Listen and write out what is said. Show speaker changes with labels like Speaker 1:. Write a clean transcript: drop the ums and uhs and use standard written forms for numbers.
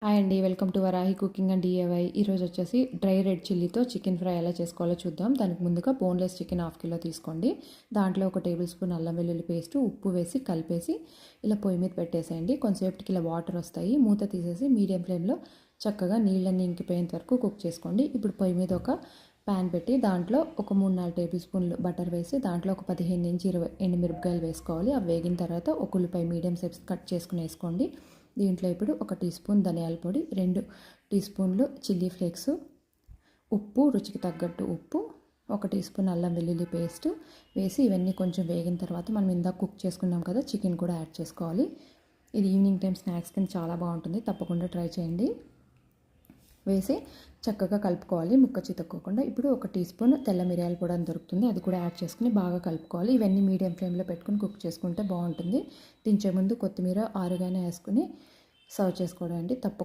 Speaker 1: Hi అండి, welcome to Varahi cooking and DIY. ఈరోజు వచ్చేసి డ్రై రెడ్ చిల్లీతో చికెన్ ఫ్రై ఎలా చేసుకోవాలో చూద్దాం. దానికి ముందుగా బోన్లెస్ చికెన్ 1/2 కిలో తీసుకోండి. దాంట్లో 1 టేబుల్ స్పూన్ అల్లం వెల్లుల్లి పేస్ట్, ఉప్పు వేసి కలిపేసి ఇలా పొయ్యి మీద పెట్టేసేయండి. కొంచెంసేపటికి ఇలా వాటర్ వస్తాయి. మూత తీసేసి మీడియం ఫ్లేమ్లో చక్కగా నీళ్ళని ఇంకిపోయేంత వరకు కుక్ చేసుకోండి. ఇప్పుడు పొయ్యి మీద ఒక ప్యాన్ పెట్టి దాంట్లో ఒక 3-4 టేబుల్ స్పూన్లు బటర్ వేసి దాంట్లో ఒక 15 నుంచి 20 ఎండుమిరపకాయలు వేసుకోవాలి. అవి వేగిన తర్వాత ఒక ఉల్లిపాయ మీడియం సైజ్ కట్ చేసుకుని వేసుకోండి. దీంట్లో ఇప్పుడు 1 టీ స్పూన్ ధనియాల పొడి, 2 టీ స్పూన్లు చిల్లీ ఫ్లేక్స్, ఉప్పు రుచికి తగ్గట్టు ఉప్పు, 1 టీ స్పూన్ అల్లం వెల్లుల్లి పేస్ట్ వేసి ఇవన్నీ కొంచెం వేగిన తర్వాత మనం ఇందాక కుక్ చేసుకున్నాం కదా, చికెన్ కూడా యాడ్ చేసుకోవాలి. ఇది ఈవినింగ్ టైం స్నాక్స్ కింద చాలా బాగుంటుంది, తప్పకుండా ట్రై చేయండి. వేసి చక్కగా కలుపుకోవాలి, ముక్క చితక్కోకుండా. ఇప్పుడు 1 టీ స్పూన్ తెల్ల మిరియాల పొడి అని దొరుకుతుంది, అది కూడా యాడ్ చేసుకుని బాగా కలుపుకోవాలి. ఇవన్నీ మీడియం ఫ్లేమ్లో పెట్టుకుని కుక్ చేసుకుంటే బాగుంటుంది. దించే ముందు కొత్తిమీర ఆరుగానే వేసుకుని సర్వ్ చేసుకోవడం అండి. తప్పకుండా